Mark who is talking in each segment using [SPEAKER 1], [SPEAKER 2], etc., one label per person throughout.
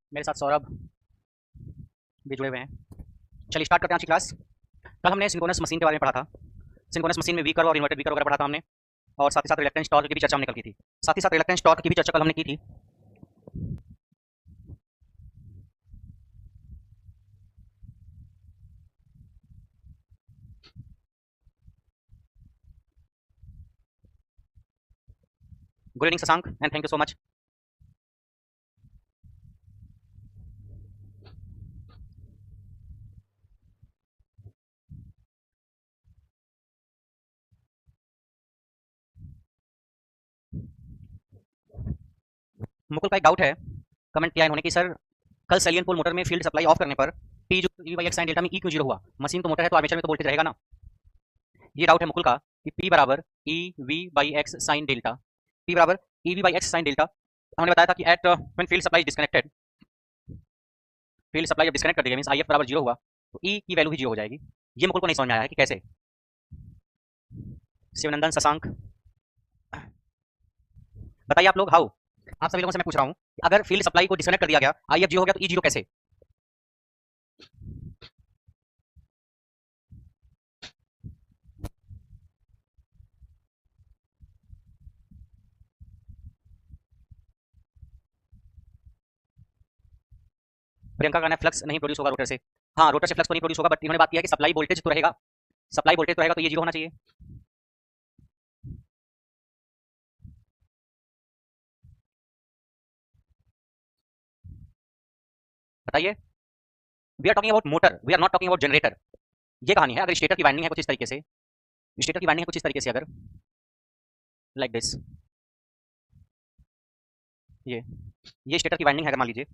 [SPEAKER 1] मेरे साथ सौरभ भी जुड़े हुए हैं। चलिए स्टार्ट करते हैं आज की क्लास। कल हमने सिंक्रोनस मशीन के बारे में पढ़ा था। सिंक्रोनस मशीन में वी कर्व और इन्वर्टेड वी कर्व वगैरह पढ़ा था हमने, और साथ ही साथ रिलक्टेंस टॉर्क की भी चर्चा हमने कल की थी। साथ ही साथ रिलक्टेंस टॉर्क की भी चर्चा कल हमने की थी। Good evening Shashank and thank you so much. Mukul का एक डाउट है, कमेंट किया इन्होंने कि सर कल सेलियन पोल मोटर में फील्ड सप्लाई ऑफ करने पर टी जो V by X sine delta में ई क्यों जीरो हुआ? मशीन तो मोटर है तो आर्मेचर में तो वोल्टेज रहेगा ना। ये डाउट है मुकुल का कि पी बराबर E V by X sine delta, P बराबर E V by X sine delta. हमने बताया था कि at when field supply disconnected, field supply जब डिस्कनेक्ट कर देगा मींस आई एफ बराबर जीरो हुआ तो ई की वैल्यू भी जीरो हो जाएगी। ये मुकुल को नहीं समझ में आया है कि कैसे। शिवनंदन शशांक बताइए आप लोग हाउ। आप सभी लोगों से मैं पूछ रहा हूँ अगर फील्ड सप्लाई को डिस्कनेक्ट कर दिया गया, आई एफ जीरो हो गया तो ई जीरो कैसे? प्रियंका का कहना है फ्लक्स नहीं प्रोड्यूस होगा रोटर से। हाँ, रोटर से फ्लक्स तो नहीं प्रोड्यूस होगा, बट इन्होंने बात किया कि सप्लाई वोल्टेज तो रहेगा। सप्लाई वोल्टेज तो रहेगा तो ये जीरो होना चाहिए। बताइए। We are talking about motor, we are not talking about generator. ये कहानी है। अगर स्टेटर की वाइंडिंग है कुछ इस तरीके से, स्टेटर की वाइंडिंग है कुछ इस तरीके से, अगर लाइक दिस, ये ये स्टेटर की वाइंडिंग है अगर मान लीजिए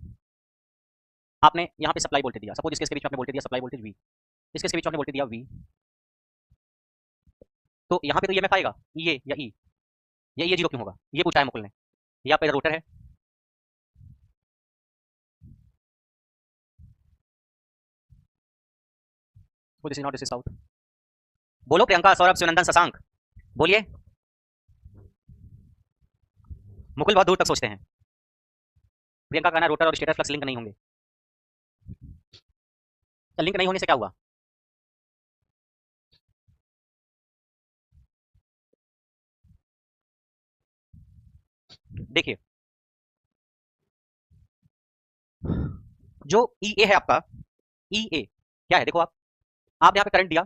[SPEAKER 1] आपने यहाँ पे सप्लाई वोल्टेज दिया, सपोज इसके बीच में आपने वोल्टेज दिया सप्लाई वोल्टेज वी, इसके बीच में आपने वोल्टेज दिया वी, तो यहाँ पे तो ईएमएफ आएगा ये या ई, या ये जीरो क्यों होगा? ये पूछा है मुकुल ने। ये आपका इधर रोटर है, this is not, this is south. बोलो प्रियंका, सौरभ, शिवनंदन, शशांक, बोलिए। मुकुल बहुत दूर तक सोचते हैं। प्रियंका का कहना है रोटर और स्टेटर फ्लक्स लिंक नहीं होंगे। तो लिंक नहीं होने से क्या हुआ? देखिए, जो ई ए है आपका, ई ए क्या है? देखो आप यहाँ पे करंट दिया,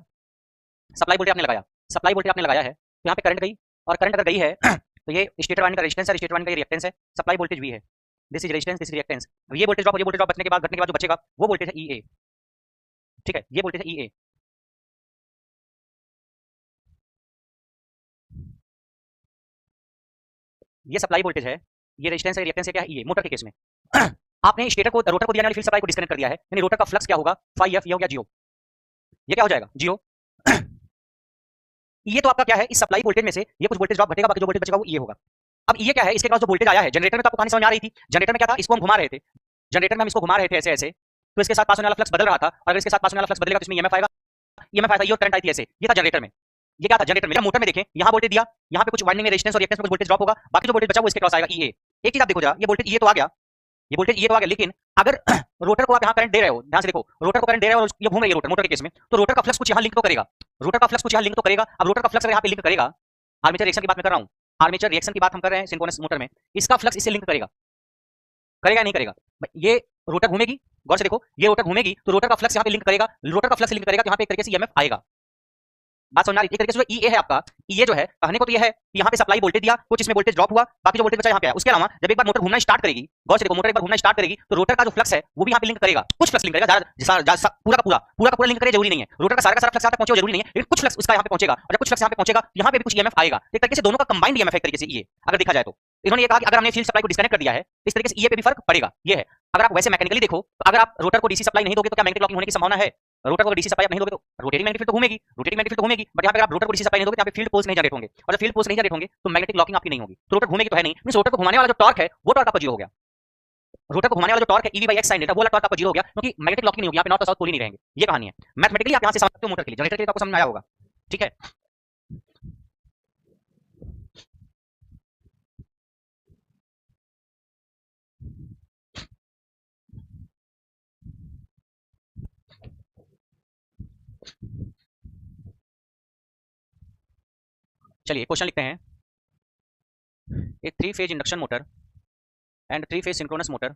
[SPEAKER 1] सप्लाई वोल्टेज आपने लगाया, सप्लाई वोल्टेज आपने लगाया है तो यहाँ पे करंट गई, और करंट अगर गई है तो ये स्टेटर वाइंडिंग का रेजिस्टेंस है, स्टेटर वाइंडिंग का ये रिएक्टेंस है, सप्लाई वोल्टेज वी है, this is resistance, this is reactance. ये वोल्टेज ड्रॉप और ये वोल्टेज ड्रॉप बचने के बाद, घटने के बाद जो बचेगा वो वोल्टेज है ई ए। ठीक है, ये वोल्टेज है ई ए। ये सप्लाई वोल्टेज है, ये रेजिस्टेंस है, रिएक्टेंस है, क्या है? ई ए। मोटर के केस में आपने स्टेटर को, रोटर को दिया वाली फील्ड सप्लाई को डिस्कनेक्ट कर दिया है, यानी रोटर का फ्लक्स क्या होगा? फाई एफ, ये हो गया जियो। ये क्या हो जाएगा? जियो। ये तो आपका क्या है, इस सप्लाई वोल्टेज में से ये कुछ वोल्टेज ड्रॉप घटेगा, बाकी जो वोल्टेज बचेगा वो ये होगा। अब ये क्या है, इसके पास जो वोल्टेज आया है जनरेटर में, तो आपको कहानी समझ में आ रही थी। जनरेटर में क्या था, इसको हम घुमा रहे थे, जनरेटर में हम इसको घुमा रहे थे ऐसे ऐसे, तो इसके साथ पास होने वाला फ्लक्स बदल रहा था, और अगर इसके साथ पास होने वाला फ्लक्स बदलेगा तो इसमें ईएमएफ आएगा, ईएमएफ आएगा, ये करंट आई थी ऐसे। ये था जनरेटर में। ये क्या था जनरेटर में? मोटर में देखें, यहाँ वोल्टेज दिया, यहाँ पे कुछ वाइंडिंग में रेजिस्टेंस और रिएक्टेंस में कुछ वोल्टेज ड्रॉप होगा, बाकी जो वोल्टेज बचा वो इसके क्रॉस आएगा ई ए। एक चीज आप देखो जरा, ये वोल्टेज ये तो आ गया, ये वोल्टेज ये तो आ गया, लेकिन अगर रोटर को आप यहाँ करंट दे रहे हो, ध्यान से देखो, रोटर को करंट दे रहे हो और ये घूम रही है रोटर, मोटर के केस में, तो रोटर का फ्लक्स कुछ यहाँ लिंक तो करेगा, रोटर का फ्लक्स कुछ यहाँ लिंक तो करेगा। अब रोटर का फ्लक्स अगर यहाँ पे लिंक करेगा, आर्मेचर रिएक्शन की बात मैं कर रहा हूँ, आर्मेचर रिएक्शन की बात हम कर रहे हैं सिंक्रोनस मोटर में, इसका फ्लक्स इससे लिंक करेगा, करेगा नहीं करेगा? ये रोटर घूमेगी, गौर से देखो, ये रोटर घूमेगी तो रोटर का फ्लक्स यहाँ पे लिंक करेगा, रोटर का फ्लक्स लिंक करेगा तो यहाँ पे एक तरीके से ईएमएफ आएगा। बात समझ आ रही है? एक तरीके से जो ई ए है आपका, ई ए जो है कहने को तो ये है कि यहाँ पे सप्लाई वोल्टेज दिया, कुछ इसमें वोल्टेज ड्रॉप हुआ, बाकी जो वोल्टेज बचा यहाँ पे आया। उसके अलावा जब एक बार मोटर घूमना स्टार्ट करेगी, गौर से देखो, मोटर एक बार घूमना स्टार्ट करेगी तो रोटर का जो फ्लक्स है वो भी यहाँ पे लिंक करेगा, कुछ फ्लक्स लिंक करेगा, पूरा का पूरा लिंक करे जरूरी नहीं है, रोटर का सारा फ्लक्स यहाँ तक पहुंचे जरूरी नहीं है, लेकिन कुछ फ्लक्स उसका यहाँ पे पहुंचेगा, और जब कुछ फ्लक्स यहाँ पे पहुंचेगा यहाँ पे भी कुछ ईएमएफ आएगा। एक तरीके से दोनों का कंबाइंड ईएमएफ एक तरीके से ये, अगर देखा जाए तो इन्होंने ये कहा कि अगर हमने फील्ड सप्लाई को डिस्कनेक्ट कर दिया है, इस तरीके से ई ए पे भी फर्क पड़ेगा। ये है। अगर आप वैसे मैकेनिकली देखो तो अगर आप रोटर को डीसी सप्लाई नहीं दोगे तो क्या मैग्नेटिक लॉकिंग होने की संभावना है? रोटर को डीसी सप्लाई नहीं दोगे तो रोटेटिंग मैग्नेटिक फील्ड तो घूमेगी, रोटेटिंग मैग्नेटिक फील्ड तो घूमेगी, बट यहाँ पे आप रोटर को डीसी सप्लाई नहीं दोगे तो यहाँ पे फील्ड पोल्स नहीं जनरेट होंगे, और जब फील्ड पोल्स नहीं जनरेट होंगे तो मैग्नेटिक लॉकिंग आपकी नहीं होगी, तो रोटर घूमेगी तो है नहीं, मींस रोटर को घुमाने वाला जो टॉर्क है वो टॉर्क आपका जीरो हो गया। रोटर को घुमाने वाला जो टॉर्क है EV by X sine delta, वो वाला टॉर्क आपका जीरो हो गया, क्योंकि मैग्नेटिक लॉकिंग नहीं होगी, यहाँ पे नॉर्थ और साउथ पोल ही नहीं रहेंगे। ये कहानी है। मैथमेटिकली आप यहाँ से समझ सकते हो, मोटर के लिए, जनरेटर के लिए आपको समझ में आया होगा। ठीक है। चलिए क्वेश्चन लिखते हैं। A 3 phase induction motor and 3 phase synchronous motor,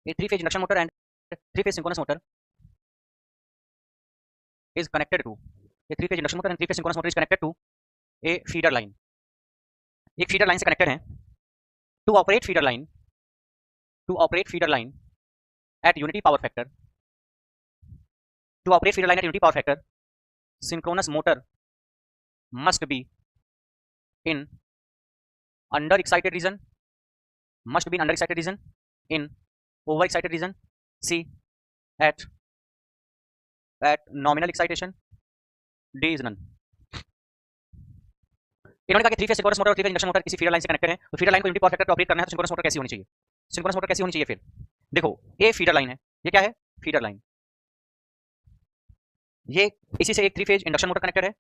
[SPEAKER 1] a 3 phase induction motor and 3 phase synchronous motor is connected to, a 3 phase induction motor and 3 phase synchronous motor is connected to a feeder line. एक feeder line से connected है। To operate feeder line, to operate feeder line at unity power factor, to operate feeder line at unity power factor, synchronous motor must be in under excited region, must be in under excited region, in over excited region, C at nominal excitation, D is none। इन्होंने कहा कि 3 phase synchronous motor और 3 phase induction motor किसी feeder line से connected है, तो feeder line को unity power factor पे ऑपरेट करना है, तो सिंक्रोनस मोटर कैसी होनी चाहिए? सिंक्रोनस मोटर कैसी होनी चाहिए? फिर देखो, ये फीडर लाइन है, ये क्या है? Feeder line. ये इसी से एक 3 फेज इंडक्शन मोटर कनेक्टेड है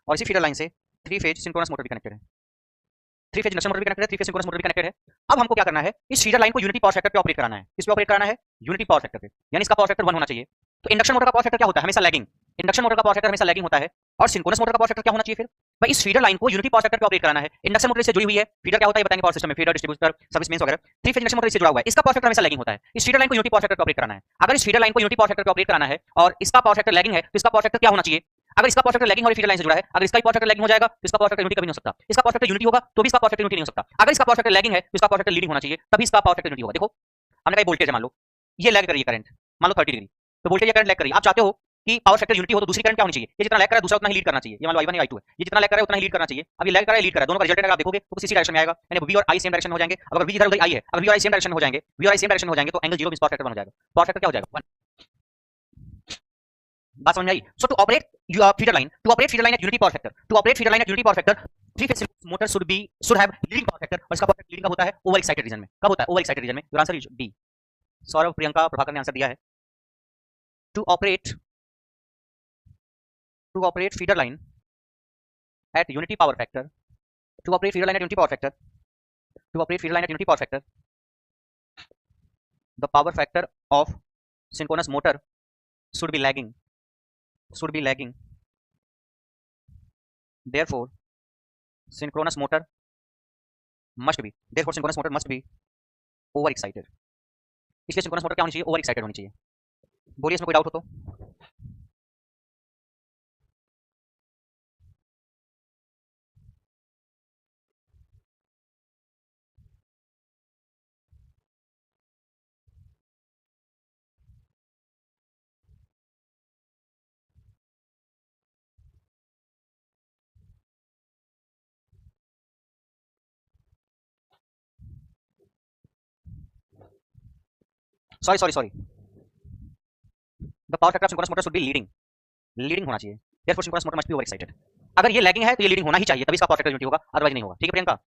[SPEAKER 1] और इसी फीडर लाइन से 3 फेज सिंक्रोनस मोटर भी कनेक्टेड है। 3 फेज इंडक्शन मोटर भी कनेक्टेड है, 3 फेज सिंक्रोनस मोटर भी कनेक्टेड है। अब हमको क्या करना है? इस फीडर लाइन को यूनिटी पावर फैक्टर पे ऑपरेट कराना है। किस पे ऑपरेट कराना है? यूनिटी पावर फैक्टर पे, यानी इसका पावर फैक्टर 1 होना चाहिए। तो इंडक्शन मोटर का पावर फैक्टर क्या होता है? हमेशा लैगिंग। इंडक्शन मोटर का पावर फैक्टर हमेशा लैगिंग होता है। और सिंक्रोनस मोटर का पावर फैक्टर क्या होना चाहिए? फिर भाई इस फीडर लाइन को यूनिटी पावर फैक्टर पे ऑपरेट कराना है। इंडक्शन मोटर से जुड़ी हुई है, फीडर क्या होता है बताएंगे पावर सिस्टम में, फीडर, डिस्ट्रीब्यूटर, सर्विस मेंस वगैरह। 3 फेज इंडक्शन मोटर से जुड़ा हुआ है, इसका पावर फैक्टर हमेशा लैगिंग होता है। इस फीडर लाइन को यूनिटी पावर फैक्टर पे ऑपरेट कराना है। अगर इस फीडर लाइन को यूनिटी पावर फैक्टर पे ऑपरेट कराना है और इसका पावर फैक्टर लैगिंग है, तो इसका पावर फैक्टर क्या होना चाहिए? अगर इसका पावर फैक्टर लैगिंग और फीडर लाइन से जुड़ा है, अगर इसका पावर फैक्टर लैगिंग हो जाएगा तो इसका पावर फैक्टर यूनिटी कभी नहीं हो सकता। इसका पावर फैक्टर यूनिटी होगा तो भी इसका पावर फैक्टर यूनिटी नहीं हो सकता। अगर इसका पावर फैक्टर लैगिंग है तो इसका पावर फैक्टर लीडिंग होना चाहिए, तभी इसका पावर फैक्टर यूनिटी होगा। देखो, हमने कहा वोल्टेज है, मान लो ये लैग कर रही है करंट, मान लो 30 डिग्री, तो वोल्टेज या करंट लैग कर रही है। आप चाहते हो कि पावर फैक्टर यूनिटी हो तो दूसरी करंट क्या होनी चाहिए? ये जितना लैग कर रहा है दूसरा उतना ही लीड करना चाहिए। ये मान लो I1 है I2 है, ये जितना लैग कर रहा है उतना ही लीड करना चाहिए। अब ये लैग कर रहा है लीड कर रहा है, दोनों का रिजल्टेंट अगर आप देखोगे तो इसी डायरेक्शन में आएगा, यानी V और I सेम डायरेक्शन में हो जाएंगे। अगर V इधर उधर I है, अगर V और I सेम डायरेक्शन में हो जाएंगे, V और I सेम डायरेक्शन में हो जाएंगे तो एंगल 0 भी पावर फैक्टर 1 हो जाएगा। पावर फैक्टर क्या हो जाएगा? 1। बात समझ में आई? So to operate feeder line, to operate feeder line at unity power factor, to operate feeder line at unity power factor, 3 phase motor should have leading power factor, और इसका पावर फैक्टर लीडिंग कब होता है? Over excited region में। कब होता है? Over excited region में। Your answer is D. Saurabh, Priyanka, Prabhakar ने आंसर दिया है। To operate feeder line at unity power factor, to operate feeder line at unity power factor, to operate feeder line at unity power factor, the power factor of synchronous motor should be lagging, therefore synchronous motor must be over excited। इसलिए synchronous motor क्या होनी चाहिए? Over excited होनी चाहिए। बोलिए इसमें कोई doubt हो तो। Sorry, the power factor of synchronous motor should be leading होना चाहिए, therefore synchronous motor must be over excited. अगर ये लैगिंग है तो ये लीडिंग होना ही चाहिए, तभी इसका पावर फैक्टर यूनिटी होगा, अदरवाइज नहीं होगा। ठीक है Priyanka?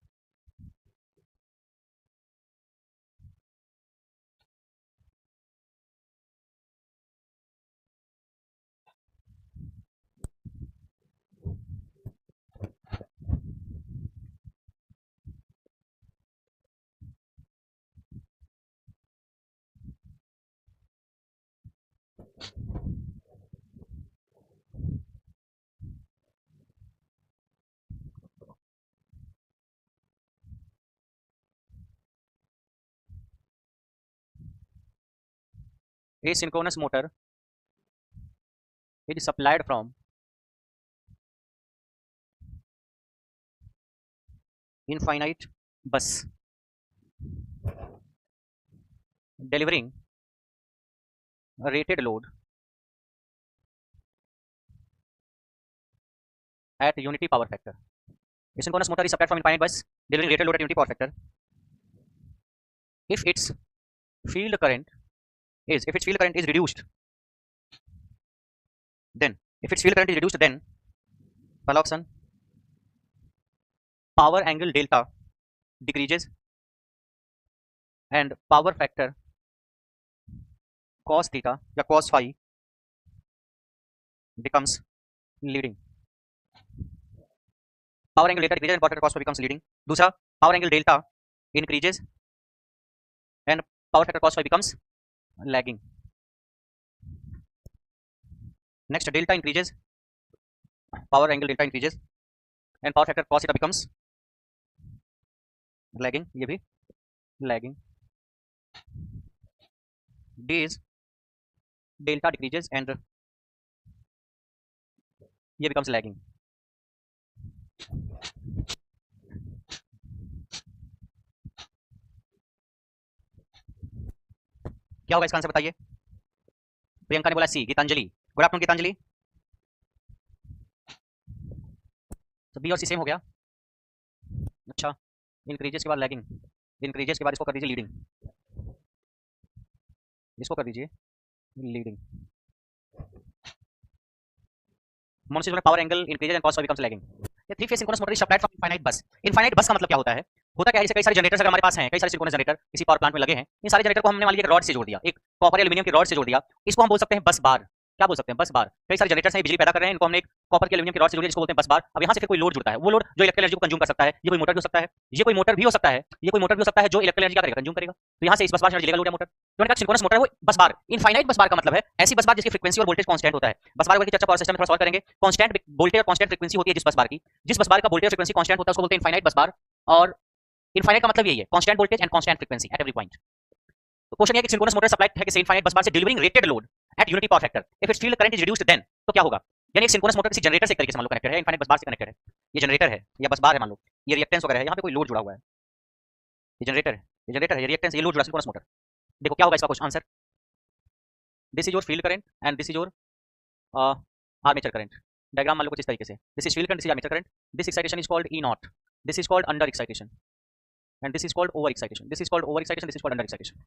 [SPEAKER 1] A synchronous motor is supplied from infinite bus delivering a rated load at unity power factor। A synchronous motor is supplied from infinite bus delivering rated load at unity power factor if its field current is reduced, then पहला option power angle delta decreases and power factor cos theta या cos phi becomes leading। power angle delta decreases and power factor cos phi becomes leading। दूसरा power angle delta increases and power factor cos phi becomes lagging। next delta increases power angle delta increases and power factor cos theta becomes lagging, ये भी lagging. D is delta decreases and ये becomes lagging. क्या होगा इसका answer बताइए? प्रियंका ने बोला सी, Geetanjali, good afternoon Geetanjali. तो बी और सी सेम हो गया. अच्छा, इंक्रीजेस के बाद लैगिंग, इंक्रीजेस के बाद इसको कर दीजिए लीडिंग, इसको कर दीजिए लीडिंग. मोनोसिस में power angle increases and cos becomes lagging. ये three phase synchronous motor is supplied from infinite bus. Infinite bus का मतलब क्या होता है? होता क्या है, जैसे कई सारे जनरेटर्स अगर हमारे पास हैं, कई सारे सिंक्रोनस जनरेटर किसी पावर प्लांट में लगे हैं, इन सारे जनरेटर को हमने मान लीजिए एक रॉड से जोड़ दिया, एक कॉपर या एल्यूमिनियम की रॉड से जोड़ दिया, इसको हम बोल सकते हैं बस बार. क्या बोल सकते हैं? बस बार. कई सारे जनरेटर्स हैं, बिजली पैदा कर रहे हैं, इनको हमने एक कॉपर के एल्यूमिनियम की रॉड से जोड़ दिया, जिसको बोलते हैं बस बार. अब यहाँ से फिर कोई लोड जुड़ता है, वो लोड जो इलेक्ट्रिकल एनर्जी को कंज्यूम कर सकता है. ये कोई मोटर भी हो सकता है, ये कोई मोटर भी हो सकता है, ये कोई मोटर भी हो सकता है जो इलेक्ट्रिकल एनर्जी क्या करेगा? कंज्यूम करेगा. तो यहाँ से इस बस बार से एनर्जी लेगा लोड या मोटर. तो मैंने कहा सिंक्रोनस मोटर है वो बस बार. इनफाइनाइट बस बार का मतलब है ऐसी बस बार जिसकी फ्रीक्वेंसी और वोल्टेज कांस्टेंट होता है. बस बार की चर्चा पावर सिस्टम में थोड़ा सॉल्व करेंगे. कांस्टेंट वोल्टेज और कांस्टेंट फ्रीक्वेंसी होती है जिस बस बार की, जिस बस बार का वोल्टेज फ्रीक्वेंसी कांस्टेंट होता है उसको बोलते हैं इनफाइनाइट बस बार. और इनफाइनाइट का मतलब यही है, constant voltage and constant frequency at every point. तो क्वेश्चन है कि सिंक्रोनस मोटर सप्लाइड है कि इनफाइनाइट बस बार से delivering rated load at unity power factor if its field current is reduced then. तो क्या होगा? यानी एक सिंक्रोनस मोटर किसी जनरेटर से एक तरीके से मान लो कनेक्टेड है, इनफाइनाइट बस बार से कनेक्टेड है. ये जनरेटर है या बस बार है मान लो, ये रिएक्टेंस वगैरह है, यहाँ पे कोई लोड जुड़ा हुआ है, ये जनरेटर है, ये जनरेटर है, ये रिएक्टेंस, ये लोड जुड़ा सिंक्रोनस मोटर. देखो क्या होगा इसका कुछ answer. This is your field current and this is your armature current. Diagram मान लो कुछ इस तरीके से. This is field current, this is armature current. This excitation is called E not, this is called under excitation and this is called over excitation. This is called over excitation, this is called under excitation.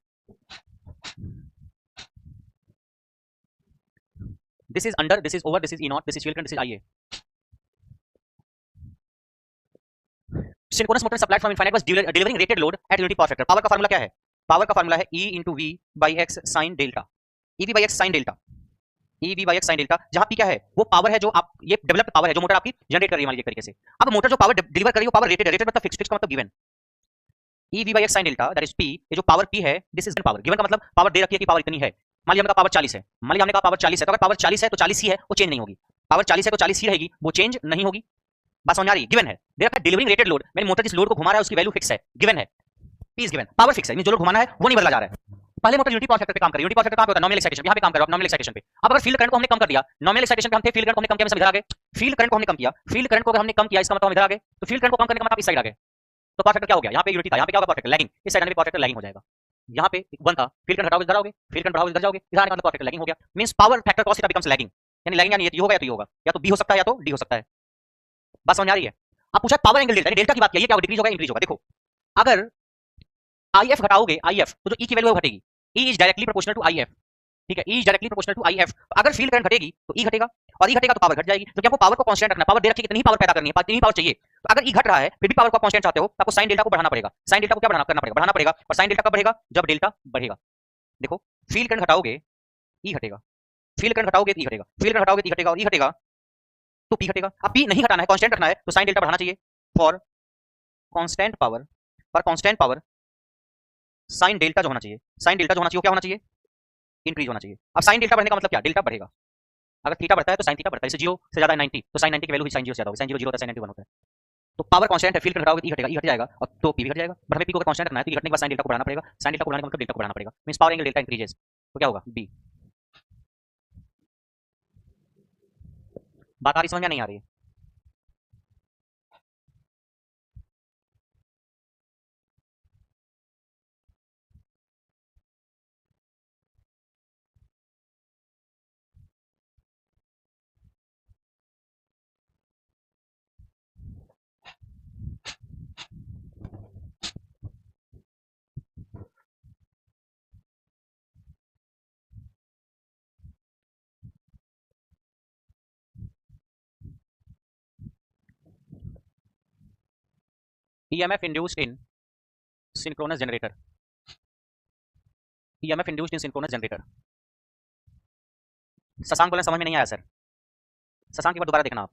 [SPEAKER 1] This is under, this is over, this is E naught, this is field current, this is IA. Synchronous motor supplied from infinite was delivering rated load at unity power factor. Power का formula क्या है? Power का formula है E into V by X sin delta. EV by X sin delta. EV by X sin delta. जहां P क्या है? वो power है जो आप, ये डेवलप्ड पावर है जो मोटर आपकी जनरेट कर रही है मान लीजिए एक तरीके से. अब मोटर जो पावर डिलीवर कर रही है वो पावर रेटेड है. रेटेड मतलब फिक्स्ड, फिक्स्ड का मतलब given. EV by X sin delta that is P, ये जो पावर P है, दिस इज पावर. गिवन का मतलब पावर दे रखी है कि पावर इतनी है. मान लिया हमने कहा पावर 40 है, मान लिया हमने कहा पावर 40 है, तो अगर पावर 40 है तो 40 ही है, वो चेंज नहीं होगी. पावर 40 है तो 40 ही रहेगी, वो चेंज नहीं होगी. बात समझ आ रही है? गिवन है, दे रखा है डिलीवरिंग रेटेड लोड. मैंने मोटर जिस लोड को घुमा रहा है उसकी वैल्यू फिक्स है, गिवन है. P is given, power fix है, जो लोड घुमाना है वो नहीं बदला जा रहा है. पहले मोटर यूनिटी पावर फैक्टर पे काम कर रही है. यूनिटी पावर फैक्टर कहां पे होता है? Nominal excitation. यहां पे काम कर रहा है नॉमिनल एक्साइटेशन पे. अब अगर फील्ड करंट को हमने कम कर दिया, नॉमिनल एक्साइटेशन पे हम थे, फील्ड करंट को हमने कम किया, समझ आ गए. फील्ड करंट को हमने कम किया, फील्ड करंट को अगर हमने कम किया इसका मतलब हम इधर आ गए. तो फील्ड करंट को कम करने का मतलब इस साइड आ गए. तो पावर फैक्टर क्या हो गया? यहाँ पे यूनिटी था, यहाँ पे क्या होगा? Power factor lagging. इस साइड में पावर फैक्टर लैगिंग हो जाएगा. यहाँ पे 1 था, फील्ड करंट हटाओगे इधर आओगे, फील्ड करंट बढ़ाओगे इधर जाओगे, इधर आने का मतलब पावर फैक्टर लैगिंग हो गया. Means power factor cos theta becomes lagging. यानी लैगिंग यानी ये होगा या तो ये होगा, या तो बी हो सकता है या तो डी हो सकता है. बात समझ आ रही है? अब पूछा पावर एंगल डेल्टा, डेल्टा की बात की, ये क्या डिक्रीज होगा इंक्रीज होगा. देखो अगर IF घटाओगे IF तो जो E की वैल्यू घटेगी. E is directly proportional to IF. ठीक है, E is directly proportional to IF. अगर फील्ड करंट घटेगी तो E घटेगा, और E घटेगा तो पावर घट जाएगी. तो क्या आपको पावर को कांस्टेंट रखना है? पावर दे रखी है, कितनी पावर पैदा करनी है, कितनी पावर चाहिए. तो अगर E घट रहा है फिर भी पावर को कांस्टेंट चाहते हो तो आपको साइन डेल्टा को बढ़ाना पड़ेगा. साइन डेल्टा को क्या बढ़ाना करना पड़ेगा? बढ़ाना पड़ेगा. और साइन डेल्टा कब बढ़ेगा? जब डेल्टा बढ़ेगा. देखो फील्ड करंट घटाओगे E घटेगा, फील्ड करंट घटाओगे E घटेगा, फील्ड करंट घटाओगे E घटेगा, और E घटेगा तो P घटेगा. अब P नहीं घटाना है, कांस्टेंट रखना है, तो साइन डेल्टा बढ़ाना चाहिए फॉर कांस्टेंट पावर. पर कांस्टेंट पावर साइन डेल्टा जो होना चाहिए, साइन डेल्टा जो होना चाहिए वो क्या होना चाहिए? इंक्रीज होना चाहिए. अब साइन डेल्टा बढ़ने का मतलब क्या? डेल्टा बढ़ेगा. अगर थीटा बढ़ता है तो साइन थीटा बढ़ता है. जैसे 0 से ज्यादा है 90 तो साइन 90 की वैल्यू साइन 0 से ज्यादा होगी. साइन 0 0 होता है, साइन 90 1 होता है. तो पावर कांस्टेंट है, फील्ड करंट घटाओगे E घटेगा, E घट जाएगा और तो P भी घट जाएगा. बट हमें P को कांस्टेंट रखना है तो E घटने के बाद साइन डेल्टा को बढ़ाना पड़ेगा. साइन डेल्टा को बढ़ाने का मतलब डेल्टा को बढ़ाना पड़ेगा. Means power angle delta increases. तो क्या होगा? B. बात आ रही समझ में? नहीं आ रही है? EMF induced in synchronous generator. EMF induced in synchronous generator. Shashank बोले समझ में नहीं आया सर. शशांक एक बार दोबारा देखना आप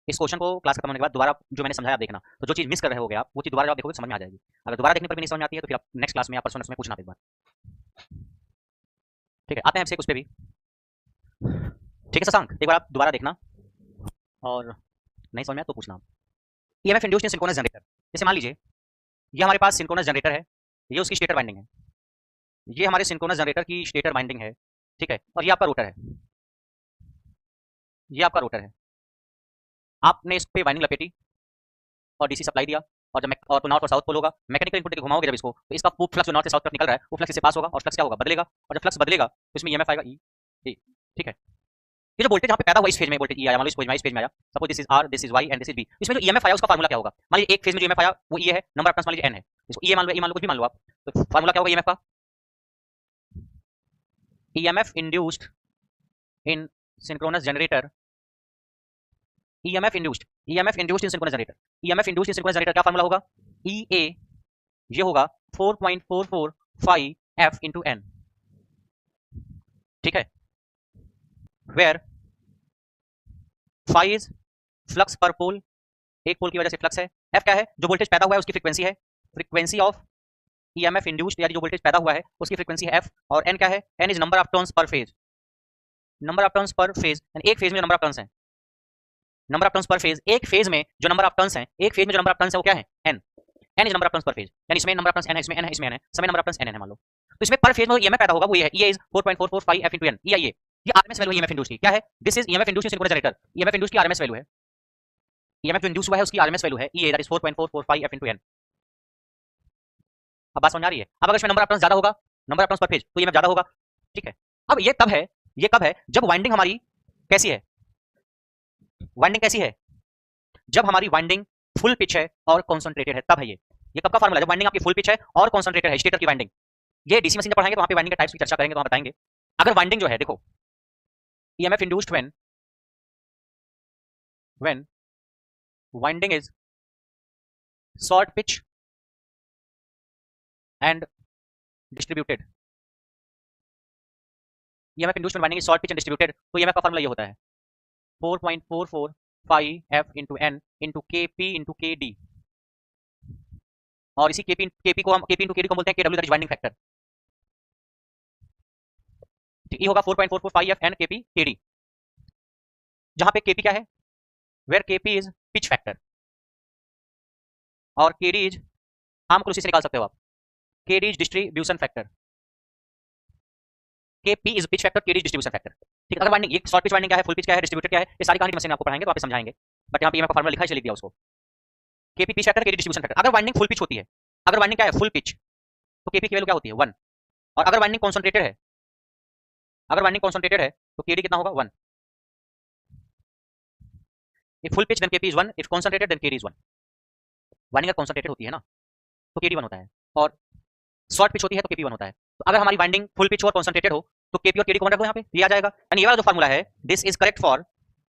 [SPEAKER 1] इस क्वेश्चन को. क्लास खत्म होने के बाद दोबारा जो मैंने समझाया आप देखना. तो जो चीज मिस कर रहे होगे आप वो चीज दोबारा आप देखोगे समझ में आ जाएगी. अगर दोबारा देखने पर भी नहीं समझ में आती है तो फिर आप नेक्स्ट क्लास में या परसों में पूछना एक बार. ठीक है, आते हैं आपसे उस पर भी. ठीक है शशांक, एक बार आप दोबारा देखना और नहीं समझ में आया तो पूछना। EMF induced in synchronous generator, जैसे मान लीजिए ये हमारे पास सिंक्रोनस जनरेटर है, ये उसकी स्टेटर वाइंडिंग है, ये हमारे सिंक्रोनस जनरेटर की स्टेटर वाइंडिंग है, ठीक है, और ये आपका रोटर है, ये आपका रोटर है। आपने इस पे वाइंडिंग लपेटी और डीसी सप्लाई दिया, और जब और तो नॉर्थ और साउथ पोल होगा, मैकेनिकल इनपुट देके घुमाओगे जब इसको, तो इसका फ्लक्स जो नॉर्थ से साउथ तरफ निकल रहा है वो फ्लक्स इससे पास होगा, और फ्लक्स क्या होगा, बदलेगा, और जब फ्लक्स बदलेगा तो इसमें ईएमएफ आएगा ई ए, ठीक है। ये जो वोल्टेज यहाँ पे पैदा हुआ इस फेज में वोल्टेज ई आया, मान लो इस फेज में आया, suppose this is R, this is Y and this is B, इसमें जो ईएमएफ आया उसका फार्मूला क्या होगा, मान लीजिए एक फेज में जो ईएमएफ आया वो ई है, नंबर ऑफ टर्न्स मान लीजिए एन है, इसको ई मान लो, ई मान लो, कुछ भी मान लो आप, तो फार्मूला क्या होगा ईएमएफ का, EMF induced in synchronous generator, EMF induced, EMF induced in synchronous generator, EMF induced in synchronous generator क्या फार्मूला होगा, ई ए, ये होगा 4.445 एफ इंटू एन, ठीक है, वेयर फाई इज फ्लक्स पर पोल, एक पोल की वजह से फ्लक्स है, एफ क्या है, जो वोल्टेज पैदा हुआ है उसकी फ्रीक्वेंसी है, फ्रीक्वेंसी ऑफ ईएमएफ इंड्यूस्ड यानी जो वोल्टेज पैदा हुआ है उसकी फ्रीक्वेंसी है एफ, और एन क्या है, N is number of turns पर फेज, नंबर ऑफ टर्न्स पर फेज, यानी एक फेज में नंबर ऑफ टर्न्स हैं, नंबर ऑफ टर्न्स पर फेज, एक फेज में जो नंबर ऑफ टर्न्स हैं, एक फेज में जो नंबर ऑफ टर्न्स है वो क्या है, N, N is number of turns पर फेज, यानी इसमें नंबर ऑफ टर्न्स एन है, इसमें एन है, इसमें एन है, समय नंबर ऑफ टर्न्स एन है मान लो, तो इसमें पर फेज में ईएमएफ पैदा होगा वो ये है, E is 4.445 F into N, ये आरएमएस वैल्यू है ईएमएफ इंड्यूस्ड की, क्या है, this is EMF induced in synchronous generator, EMF induced की आरएमएस वैल्यू है, ईएमएफ जो इंड्यूस हुआ है उसकी आरएमएस वैल्यू है E that is 4.445 F into N. अब बात समझ आ रही है, अब अगर इसमें नंबर ऑफ टर्न्स ज्यादा होगा, नंबर ऑफ टर्न्स पर फेज, तो ईएमएफ ज्यादा होगा, ठीक है। अब ये तब है, ये कब है, जब वाइंडिंग हमारी कैसी है, वाइंडिंग कैसी है, जब हमारी वाइंडिंग फुल पिच है और कॉन्सेंट्रेटेड है, तब है ये कब का फार्मूला, जब वाइंडिंग आपकी फुल पिच है और कॉन्सेंट्रेटेड है, स्टेटर की वाइंडिंग, ये डीसी मशीन जब पढ़ाएंगे तो वहां पे वाइंडिंग के टाइप्स की चर्चा करेंगे, तो वहां बताएंगे। अगर वाइंडिंग जो है देखो, EMF induced when winding is short pitch and distributed, EMF induced when winding is short pitch and distributed, तो ईएमएफ का फार्मूला ये होता है 4.445 एफ इंटू एन इंटू के पी इंटू के डी, और इसी केपी को हम केपी इंटू के डी को बोलते हैं KW that is winding factor, ये होगा 4.445 F N KP K D, जहां पे केपी क्या है, where KP is pitch factor और केडी इज, आम को उसी से निकाल सकते हो आप, KD is distribution factor, KP is pitch factor, KD is distribution factor, ठीक है। अगर वाइंडिंग, ये शॉर्ट पिच वाइंडिंग क्या है, फुल पिच क्या है, डिस्ट्रीब्यूटेड क्या है, ये सारी कहानी मशीन आपको पढ़ाएंगे, वहां पे समझाएंगे, बट यहाँ पे मैं फार्मूला लिखा है, लिख दिया उसको, KP pitch factor, KD distribution factor. अगर वाइंडिंग फुल पिच होती है, अगर वाइंडिंग क्या है फुल पिच, तो केपी की वैल्यू क्या होती है 1, और अगर वाइंडिंग कॉन्सेंट्रेटेड है, अगर वाइंडिंग कॉन्सेंट्रेटेड है तो केडी कितना होगा 1, if full pitch then KP is 1, if concentrated then KD is 1, winding अगर कॉन्सेंट्रेटेड होती है ना तो केडी 1 होता है, और शॉर्ट पिच होती है तो केपी 1 होता है। तो अगर हमारी वाइंडिंग फुल पिच और कॉन्सेंट्रेटेड हो तो केपी और केडी को यहाँ पे दिया जाएगा, यानी ये वाला जो फार्मूला है, this is correct for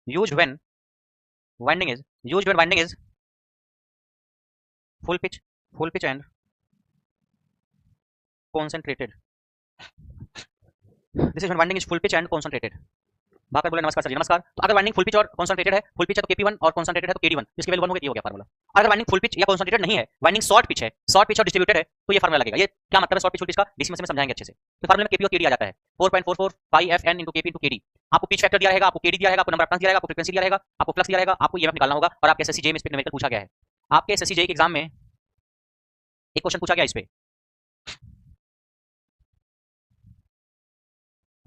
[SPEAKER 1] used when winding is full pitch and concentrated, this is when winding is full pitch and concentrated। Bhakar बोले नमस्कार सर जी, नमस्कार। तो अगर वाइंडिंग फुल पिच और कॉन्सेंट्रेटेड है, फुल पिच है तो केपी 1 और कॉन्सेंट्रेटेड है तो केडी 1, इसकी वैल्यू 1 होगी, ये हो गया फार्मूला। अगर वाइंडिंग फुल पिच या कॉन्सेंट्रेटेड नहीं है, वाइंडिंग शॉर्ट पिच है, शॉर्ट पिच और डिस्ट्रीब्यूटेड है, तो ये फार्मूला लगेगा। ये क्या मतलब है शॉर्ट पिच फुल पिच का, डीसी में समझाएंगे अच्छे से। तो फार्मूला में केपी और केडी आ जाता है 4.445 F N into KP into KD, आपको पिच फैक्टर दिया रहेगा, आपको केडी दिया रहेगा, आपको नंबर ऑफ टर्न्स दिया रहेगा, आपको फ्रीक्वेंसी दिया रहेगा, आपको फ्लक्स दिया रहेगा, आपको ईएमएफ निकालना होगा, और आपके एसएससी जेई में इस पे न्यूमेरिकल पूछा गया है। आपके एसएससी जेई के एग्जाम में एक क्वेश्चन पूछा गया इस पे,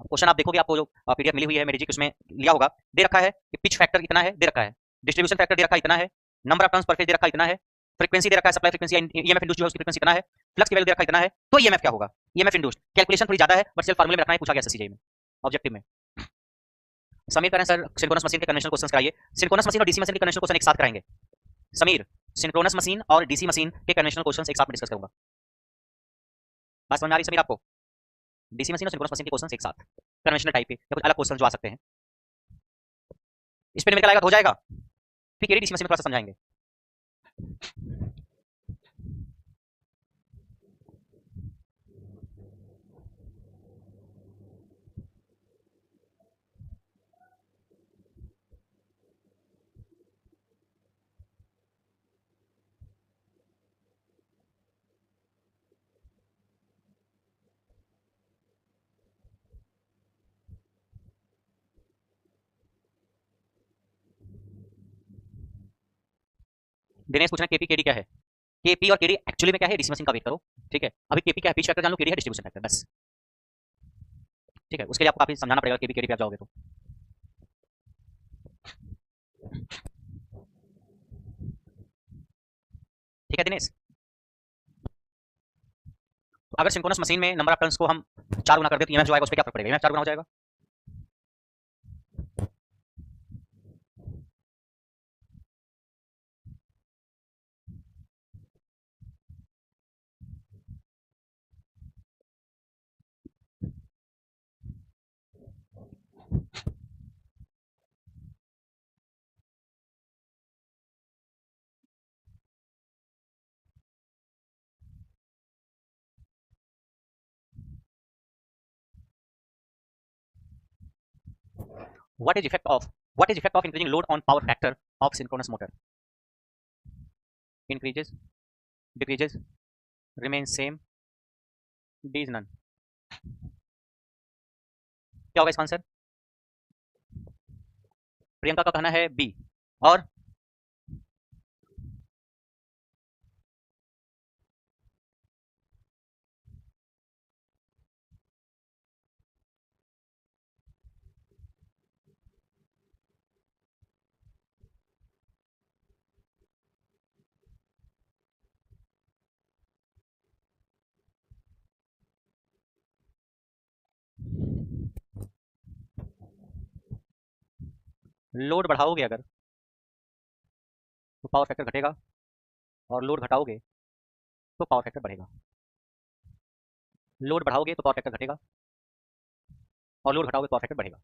[SPEAKER 1] क्वेश्चन आप देखोगे, आपको जो पीडीएफ मिली हुई है मेरी जी, उसमें लिया होगा, दे रखा है कि पिच फैक्टर इतना है, दे रखा है डिस्ट्रीब्यूशन फैक्टर दे रखा है इतना है, नंबर ऑफ टर्न्स पर फेज दे रखा है इतना है, फ्रीक्वेंसी दे रखा है, सप्लाई फ्रीक्वेंसी ईएमएफ इंड्यूस्ड जो है उसकी फ्रीक्वेंसी इतना है, फ्लक्स की वैल्यू दे रखा है इतना है, तो ईएमएफ क्या होगा, ईएमएफ इंड्यूस्ड। कैलकुलेशन थोड़ी ज्यादा है, बट सिर्फ फार्मूले में रखना है, पूछा गया एसएससी में ऑब्जेक्टिव में। समीर करें सर सिंक्रोनस मशीन के कन्वेंशनल क्वेश्चंस कराइए, सिंक्रोनस मशीन और डीसी मशीन के कन्वेंशनल क्वेश्चन एक साथ कराएंगे। समीर, सिंक्रोनस मशीन और डीसी मशीन के कन्वेंशनल क्वेश्चंस एक साथ में डिस्कस करूंगा। बात समझ आ रही है समीर आपको, डीसी मशीन और सिंक्रोनस मशीन के क्वेश्चंस एक साथ, कन्वेंशनल टाइप के या कुछ अलग क्वेश्चन जो आ सकते हैं, इस पे न्यूमेरिकल आएगा तो हो जाएगा, फिर केडी डीसी मशीन में थोड़ा सा समझाएंगे। दिनेश पूछ रहे हैं केपी केडी क्या है। केपी और केडी एक्चुअली में क्या है, डीसी मशीन का वेट करो, ठीक है। अभी केपी क्या है, पिच फैक्टर जान लो, केडी है डिस्ट्रीब्यूशन फैक्टर, बस, ठीक है। उसके लिए आपको काफी समझाना पड़ेगा केपी केडी पे आप जाओगे तो। ठीक है दिनेश, तो अगर सिंक्रोनस मशीन में नंबर ऑफ टर्न्स को हम 4 गुना कर दे तो ईएमएफ जो आएगा उस पर क्या फर्क पड़ेगा, ईएमएफ 4 गुना हो जाएगा। What is effect of increasing load on power factor of synchronous motor? Increases, decreases, remains same, D is none. क्या होगा इसका आंसर? प्रियंका का कहना है बी। और लोड बढ़ाओगे अगर तो पावर फैक्टर घटेगा, और लोड घटाओगे तो पावर फैक्टर बढ़ेगा। लोड बढ़ाओगे तो पावर फैक्टर घटेगा, और लोड घटाओगे तो पावर फैक्टर बढ़ेगा।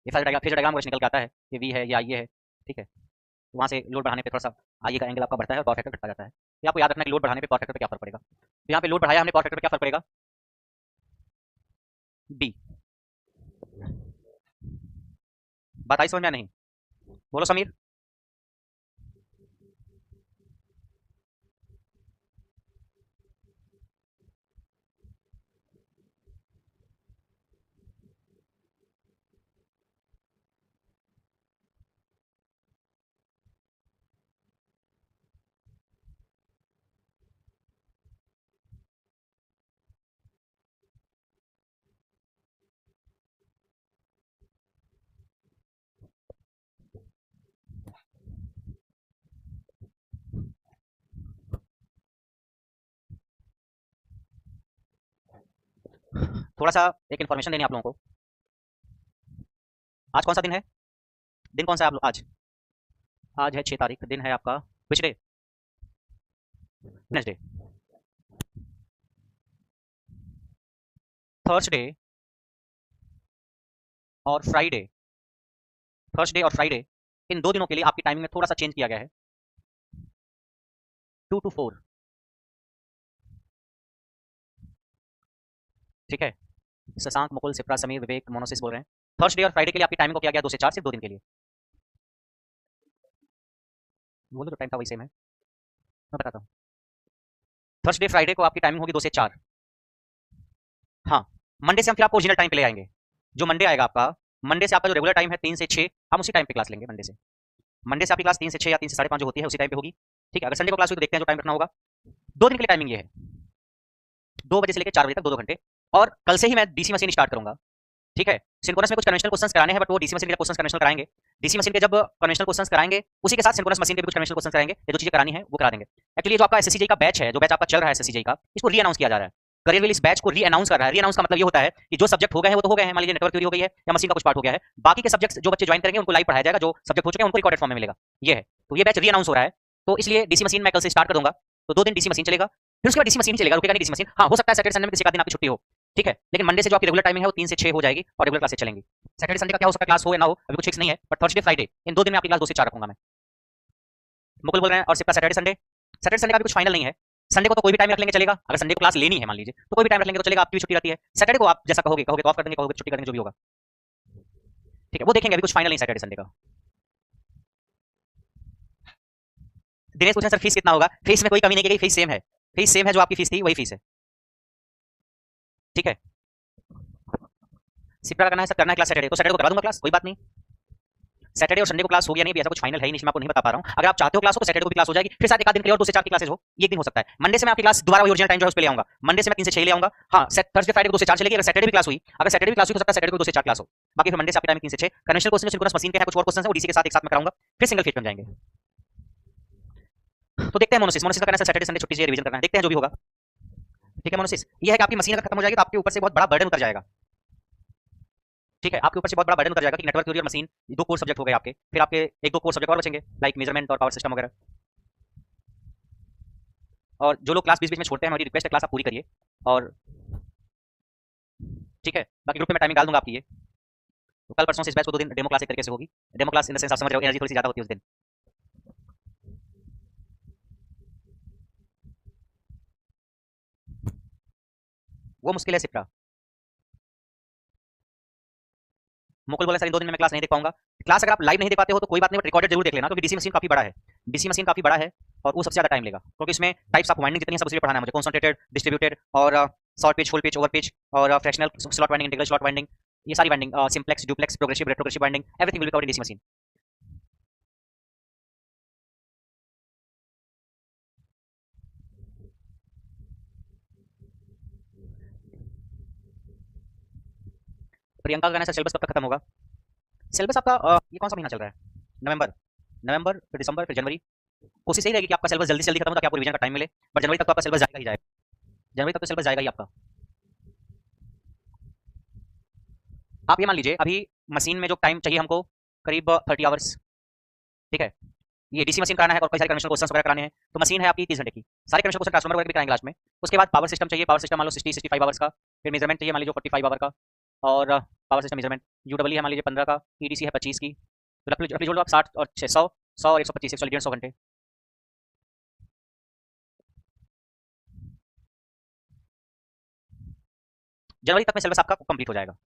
[SPEAKER 1] ये फेजर डायग्राम वैसे निकल के आता है, ये वी है, ये आई है, ठीक है। तो वहाँ से लोड बढ़ाने पे थोड़ा सा आई का एंगल आपका बढ़ता है और पावर फैक्टर घटता जाता है। तो आपको याद रखना है कि लोड बढ़ाने पे पावर फैक्टर पे क्या फर्क पड़ेगा। तो यहाँ पे लोड बढ़ाया हमने, पावर फैक्टर पे क्या फर्क पड़ेगा, बी। बात आई समझ में? नहीं बोलो समीर। थोड़ा सा एक इन्फॉर्मेशन देनी आप लोगों को। आज कौन सा दिन है, दिन कौन सा है आप लोग आज? आज है 6 तारीख, दिन है आपका विच डे, वेडनेसडे। थर्सडे और फ्राइडे, थर्सडे और फ्राइडे, इन 2 दिनों के लिए आपकी टाइमिंग में थोड़ा सा चेंज किया गया है, 2 to 4, ठीक है। शशांक, मुकुल, सिप्रा, समीर, विवेक, मोनोसिस बोल रहे हैं। थर्सडे और फ्राइडे के लिए आपकी टाइमिंग को किया गया 2 से 4, सिर्फ 2 दिन के लिए। बोलो तो टाइम था वही सेम है, मैं बताता हूँ। थर्सडे फ्राइडे को आपकी टाइमिंग होगी 2 से 4। हाँ, मंडे से हम फिर आपको ओरिजिनल टाइम पे ले आएंगे। जो मंडे आएगा आपका, मंडे से आपका जो रेगुलर टाइम है 3 से 6, हम उसी टाइम पे क्लास लेंगे। मंडे से, मंडे से आपकी क्लास 3 से 6 या 3 से 5:30 जो होती है उसी टाइम पे होगी, ठीक है। अगर संडे को क्लास हुई तो देखते हैं जो टाइम रखना होगा। 2 दिन के लिए टाइमिंग ये है, 2 बजे से लेकर 4 बजे तक, 2-2 घंटे। और कल से ही मैं डीसी मशीन स्टार्ट करूंगा, ठीक है। सिंक्रोनस में कुछ कन्वेंशनल क्वेश्चंस कराने हैं, बट वो डीसी मशीन के क्वेश्चंस कन्वेंशनल कराएंगे। डीसी मशीन के जब कन्वेंशनल क्वेश्चंस कराएंगे, उसी के साथ सिंक्रोनस मशीन के भी कुछ कन्वेंशनल क्वेश्चंस कराएंगे। ये जो चीजें करानी है वो करा देंगे। एक्चुअली जो आपका एसएससीजी का बैच है, जो बैच आपका चल रहा है एसएससीजी का, इसको री अनाउंस किया जा रहा है। करियर विल इस बैच को री अनाउंस कर रहा है। री अनाउंस का मतलब ये होता है कि जो सब्जेक्ट हो गए हैं वो तो हो गए हैं, मान लीजिए नेटवर्क थ्योरी हो गई है या मशीन का कुछ पार्ट हो गया है, बाकी के सब्जेक्ट्स जो बच्चे ज्वाइन करेंगे उनको लाइव पढ़ाया जाएगा, जो सब्जेक्ट हो चुके हैं उनको रिकॉर्डेड फॉर्म में मिलेगा। ये है, तो ये बैच री अनाउंस हो रहा है। तो इसलिए डीसी मशीन मैं कल से स्टार्ट कर दूंगा, तो 2 दिन डीसी मशीन चलेगा, फिर उसके बाद डीसी मशीन चलेगा, रुकेगा नहीं डीसी मशीन। हाँ, हो सकता है सैटरडे संडे में किसी का दिन आपकी छुट्टी हो, ठीक है। लेकिन मंडे से जो आपकी रेगुलर टाइमिंग है वो 3 से 6 हो जाएगी और रेगुलर क्लासेस चलेंगी। सैटरडे संडे का क्या हो सकता है, क्लास हो या ना हो, अभी कुछ फिक्स नहीं है, बट थर्सडे फ्राइडे इन 2 दिन में आपकी क्लास 2 से 4 रखूंगा मैं। मुकुल बोल रहे हैं, और सिर्फ सैटरडे संडे, सैटरडे संडे का भी कुछ फाइनल नहीं है। संडे को तो कोई भी टाइम रख लेंगे चलेगा, अगर संडे को क्लास लेनी है मान लीजिए तो कोई भी टाइम रख लेंगे तो चलेगा, आपकी भी छुट्टी रहती है। सैटरडे को आप जैसा कहोगे तो ऑफ कर देंगे, कहोगे तो छुट्टी कर देंगे, जो भी होगा, ठीक है। वो देखेंगे, अभी कुछ फाइनल नहीं सैटरडे संडे का। दिनेश पूछे सर फीस कितना होगा, फीस में कोई कमी नहीं की गई, फीस सेम है, फीस सेम है, जो आपकी फीस थी वही फीस है, ठीक है। सिप्रा का करना है सर, करना है क्लास सैटरडे, तो सैटरडे को करा दूंगा क्लास, कोई बात नहीं। सैटरडे और संडे को क्लास होगी या नहीं भी ऐसा कुछ फाइनल है ही नहीं, मैं आपको नहीं बता पा रहा हूं। अगर आप चाहते हो क्लास हो तो सैटरडे को भी क्लास हो जाएगी, फिर साथ एक आध दिन के लिए और 2 से 4 की क्लासेस हो, ये एक दिन हो सकता है। मंडे से मैं आपकी क्लास दोबारा वही ओरिजिनल टाइम जो है उस पे ले आऊंगा, मंडे से मैं 3 से 6 ले आऊंगा। हां, थर्सडे फ्राइडे को 2 से 4 चलेगी। अगर सैटरडे भी क्लास हुई, अगर सैटरडे भी क्लास हुई तो सकता है सैटरडे को 2 से 4 क्लास हो, बाकी फिर मंडे से आपकी टाइमिंग 3 से 6। कन्वेंशनल क्वेश्चन सिंक्रोनस मशीन के हैं, कुछ और क्वेश्चन है वो डीसी के साथ एक साथ में कराऊंगा, फिर सिंगल फेज पे जाएंगे। तो देखते हैं मोनोसिस का करना है सैटरडे संडे छुट्टी से रिवीजन करना है, देखते हैं जो भी होगा। ठीक है मोनोसिस, ये है कि आपकी मशीन अगर खत्म हो जाएगी तो आपके ऊपर से बहुत बड़ा बर्डन उतर जाएगा। ठीक है, आपके ऊपर से बहुत बड़ा बर्डन उतर जाएगा कि नेटवर्क थ्योरी और मशीन 2 कोर सब्जेक्ट हो गए आपके, फिर आपके 1-2 कोर सब्जेक्ट और बचेंगे लाइक मेजरमेंट और पावर सिस्टम वगैरह। और जो लोग क्लास बीच बीच में छोड़ते हैं, मेरी रिक्वेस्ट है क्लास आप पूरी करिए। और ठीक है, बाकी ग्रुप में मैं टाइमिंग डाल दूंगा आपकी ये। तो कल परसों से इस बैच को 2 दिन डेमो क्लास एक तरीके से होगी। Demo class in the sense आप समझ रहे हो, एनर्जी थोड़ी सी ज्यादा होती है उस दिन। वो मुश्किल है सिप्रा। मुकुल बोला सर इन 2 दिन में मैं क्लास नहीं देख पाऊंगा। क्लास अगर आप लाइव नहीं देख पाते हो तो कोई बात नहीं, बट रिकॉर्डेड जरूर देख लेना, क्योंकि डीसी मशीन काफी बड़ा है। डीसी मशीन काफी बड़ा है और वो सबसे ज्यादा टाइम लेगा, क्योंकि इसमें टाइप्स ऑफ वाइंडिंग जितनी है सब उसमें पढ़ाना है मुझे, कॉन्सेंट्रेटेड, डिस्ट्रीब्यूटेड और short pitch, full pitch, over pitch और fractional slot winding, integral slot winding, ये सारी winding, simplex, duplex, progressive, retrogressive winding, everything will be covered in DC machine. Priyanka का कहना है सर सिलेबस कब तक खत्म होगा? सिलेबस आपका ये कौन सा महीना चल रहा है? नवंबर, नवंबर फिर दिसंबर फिर जनवरी। कोशिश यही रहेगी कि आपका सिलेबस जल्दी से जल्दी खत्म हो ताकि आपको रिवीजन का टाइम मिले, बट जनवरी तक तो आपका सिलेबस जाएगा ही जाएगा, जनवरी तक तो सिलेबस जाएगा ही आपका। आप ये मान लीजिए अभी मशीन में जो टाइम चाहिए हमको करीब 30 आवर्स। ठीक है, ये डीसी मशीन कराना है और कई सारे कन्वेंशनल क्वेश्चंस वगैरह कराने हैं, तो मशीन है आपकी 30 घंटे की। सारे कन्वेंशनल क्वेश्चन ट्रांसफॉर्मर वगैरह भी कराएंगे लास्ट में। उसके बाद पावर सिस्टम चाहिए, पावर सिस्टम मान लो 60-65 आवर्स का, फिर मेजरमेंट चाहिए मान लीजिए 45 आवर का, और पावर सिस्टम मेजरमेंट यूडब्ल्यू है मान लीजिए 15 का, ईडीसी है 25 की, तो रफली जोड़ लो आप 60 और 600, 100 और 125, 150 घंटे। जनवरी तक में सिलेबस आपका कंप्लीट हो जाएगा,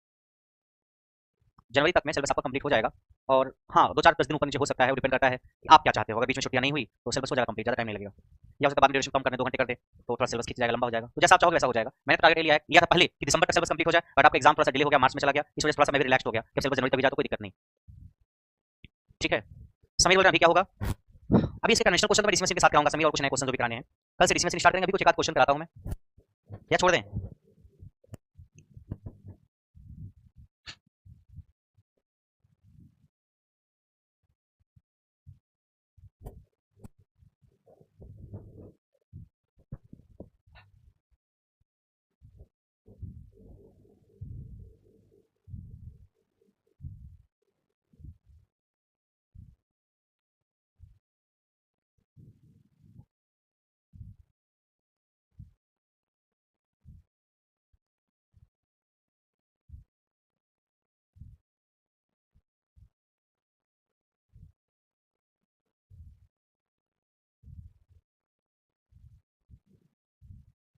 [SPEAKER 1] जनवरी तक में सिलेबस आपका कंप्लीट हो जाएगा। और हाँ, 2-4-10 दिन ऊपर नीचे हो सकता है, वो डिपेंड करता है कि आप क्या चाहते हो। अगर बीच में छुट्टियां नहीं हुई तो सिलेबस हो जाएगा कंप्लीट, ज़्यादा टाइम नहीं लगेगा। या उसके बाद में ड्यूरेशन कम करने 2 घंटे कर दे तो थोड़ा सिलेबस खींच जाएगा, लंबा हो जाएगा। तो जैसा आप चाहोगे वैसा हो जाएगा। मैंने टारगेट लिया था पहले कि दिसंबर तक सिलेबस कंप्लीट हो जाए, बट आपका एग्जाम थोड़ा सा डिले हो गया, मार्च में चला गया, इस वजह से थोड़ा सा मैं भी रिलैक्स हो गया कि सिलेबस जनवरी तक भी जाए तो कोई दिक्कत नहीं। ठीक है, समीर बोल रहे हैं अभी क्या होगा? अभी इसके कन्वेंशनल क्वेश्चन तो मैं डीसी मशीन के साथ कराऊंगा समीर, और कुछ नए क्वेश्चन जो भी कराने हैं कल से डीसी मशीन स्टार्ट करेंगे। अभी कुछ एक आध क्वेश्चन कराता हूं मैं, या छोड़ दें?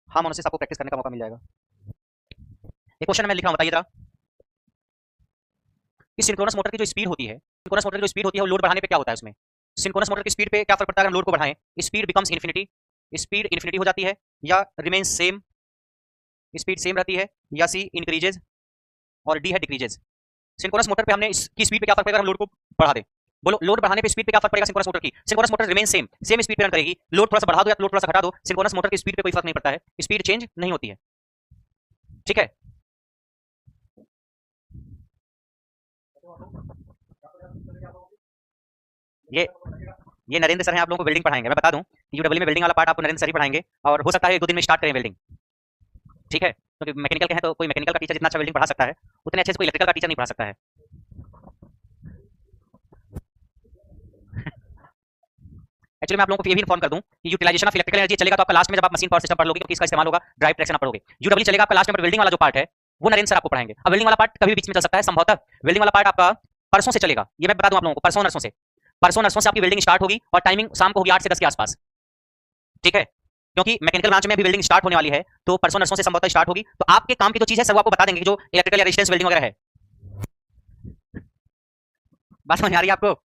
[SPEAKER 1] हाँ मोनोसिस, आपको प्रैक्टिस करने का मौका मिल जाएगा। एक क्वेश्चन मैं लिख रहा हूं, बताइए जरा। कि सिंक्रोनस मोटर की जो स्पीड होती है, सिंक्रोनस मोटर की जो स्पीड होती है वो लोड बढ़ाने पे क्या होता है उसमें? सिंक्रोनस मोटर की स्पीड पे क्या फर्क पड़ता है अगर हम लोड को बढ़ाएं? Speed becomes infinity, speed infinity हो जाती है, या रिमेन्स सेम, स्पीड सेम रहती है, या सी इंक्रीजेज और डी है डिक्रीजेज। सिंक्रोनस मोटर पे हमने इसकी स्पीड पे क्या फर्क पड़ेगा हम लोड को बढ़ा दें? बोलो, लोड बढ़ाने पे स्पीड पे क्या फर्क पड़ेगा सिंक्रोनस मोटर की? Synchronous motor remain same, same speed पे रन करेगी। लोड थोड़ा सा बढ़ा दो या लोड थोड़ा सा घटा दो, सिंक्रोनस मोटर की स्पीड पे कोई फर्क नहीं पड़ता है, स्पीड चेंज नहीं होती है। ठीक है, ये ये नरेंद्र सर हैं, आप लोगों को वेल्डिंग पढ़ाएंगे। मैं बता दूं कि यूडब्ल्यू में वेल्डिंग वाला पार्ट आपको नरेंद्र सर ही पढ़ाएंगे, और हो सकता है 1-2 दिन में स्टार्ट करें वेल्डिंग। ठीक है, क्योंकि मैकेनिकल के हैं तो कोई मैकेनिकल का टीचर जितना अच्छा वेल्डिंग पढ़ा सकता है उतने अच्छे से कोई इलेक्ट्रिकल का टीचर नहीं पढ़ा सकता है। एक्चुअली मैं आप लोगों को ये भी इन्फॉर्म कर दूं कि यूटिलाइजेशन ऑफ इलेक्ट्रिकल एनर्जी चलेगा तो आपका लास्ट में जब आप मशीन पावर सिस्टम पढ़ लोगे, क्योंकि इसका इस्तेमाल होगा ड्राइव ट्रैक्शन आप पढ़ोगे। यूडब्ल्यू चलेगा आपका लास्ट में, वेल्डिंग वाला जो पार्ट है वो नरेंद्र सर आपको पढ़ाएंगे। अब वेल्डिंग वाला पार्ट कभी बीच में चल सकता है, संभवतः वेल्डिंग वाला पार्ट आपका परसों से चलेगा। ये मैं बता दूं आप लोगों को, परसों नर्सों से, परसों नर्सों से आपकी वेल्डिंग स्टार्ट होगी और टाइमिंग शाम को होगी 8 से 10 के आसपास। ठीक है, क्योंकि मैकेनिकल ब्रांच में भी वेल्डिंग स्टार्ट होने वाली है, तो परसों नर्सों से संभवतः स्टार्ट होगी। तो आपके काम की जो चीज है सब आपको बता देंगे, जो इलेक्ट्रिकल या रेजिस्टेंस वेल्डिंग वगैरह है। बात समझ आ रही है आपको?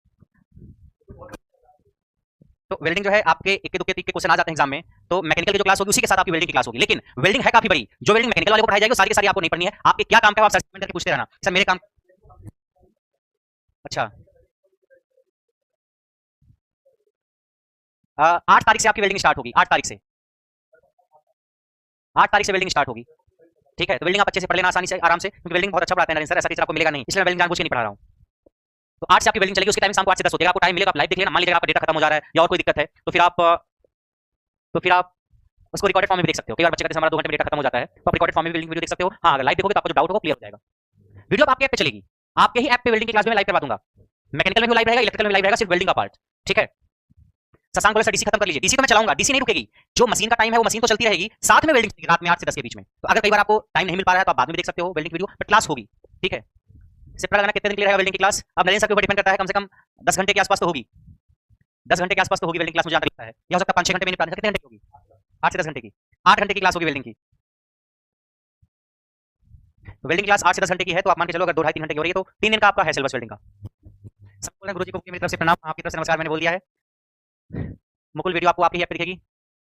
[SPEAKER 1] तो वेल्डिंग जो है आपके इक्के दुक्के तीक्के क्वेश्चन आ जाते हैं एग्जाम में, तो मैकेनिकल की जो क्लास होगी उसी के साथ आपकी वेल्डिंग की क्लास होगी। लेकिन वेल्डिंग है काफी बड़ी, जो वेल्डिंग मैकेनिकल वाले को पढ़ाई जाएगी सारी की सारी आपको नहीं पढ़नी है। आपके क्या काम है आप सर्टिफिकेट करके पूछते रहना, सर मेरे काम। अच्छा, 8 तारीख से आपकी वेल्डिंग स्टार्ट होगी, 8 तारीख से वेल्डिंग स्टार्ट होगी। ठीक है, तो वेल्डिंग आप अच्छे से पढ़ लेना आसानी से, आराम से, क्योंकि वेल्डिंग बहुत अच्छा पढ़ाते हैं सर, ऐसा टीचर आपको मिलेगा नहीं, इसलिए वेल्डिंग जानबूझ के नहीं पढ़ा रहा हूँ। तो 8 से आपकी वेल्डिंग चलेगी, उसकी टाइम शाम को 8 से 10 होती है, आपको टाइम मिलेगा, आप लाइव देख लेना। मान लीजिए आपका डेटा खत्म हो जा रहा है या और कोई दिक्कत है, तो फिर आप उसको रिकॉर्डेड फॉर्म में भी देख सकते हो। कई बार बच्चे कहते हैं हमारा 2 घंटे में डेटा खत्म हो जाता है, तो आप रिकॉर्डेड फॉर्म में वेल्डिंग वीडियो देख सकते हो। हाँ, अगर लाइव देखोगे तो आपको जो डाउट होगा क्लियर हो जाएगा। वीडियो आपके ऐप पे चलेगी, आपके ही ऐप पे वेल्डिंग की क्लास में लाइव करवा दूंगा। मैकेनिकल में भी लाइव रहेगा, इलेक्ट्रिकल में लाइव रहेगा, सिर्फ वेल्डिंग का पार्ट। ठीक है, शशांक बोले सर डीसी खत्म कर लीजिए। डीसी तो मैं चलाऊंगा, डीसी नहीं रुकेगी। जो मशीन का टाइम है वो मशीन तो चलती रहेगी, साथ में वेल्डिंग रात में 8 से 10 के बीच में। तो अगर कई बार आपको टाइम नहीं मिल पा रहा है तो आप बाद में देख सकते हो वेल्डिंग वीडियो, बट क्लास होगी। ठीक है, इससे पता लगाना कितने दिन के लिए रहेगा वेल्डिंग की क्लास। अब नरेंद्र सर के ऊपर डिपेंड करता है, कम से कम 10 घंटे के आसपास तो होगी, 10 घंटे के आसपास तो होगी वेल्डिंग क्लास, मुझे लगता है। या हो सकता है 5-6 घंटे में निपटा दें। कितने घंटे की होगी? 8 से 10 घंटे की, 8 घंटे की क्लास होगी वेल्डिंग की। तो वेल्डिंग क्लास 8 से 10 घंटे की है, तो आप मान के चलो अगर 2-2.5-3 घंटे की हो रही है तो 3 दिन का आपका है सिलेबस वेल्डिंग का। सब बोल रहे हैं गुरुजी को मेरी तरफ से प्रणाम, आपकी तरफ से नमस्कार, मैंने बोल दिया है। मुकुल वीडियो आपको आपकी ऐप पे दिखेगी।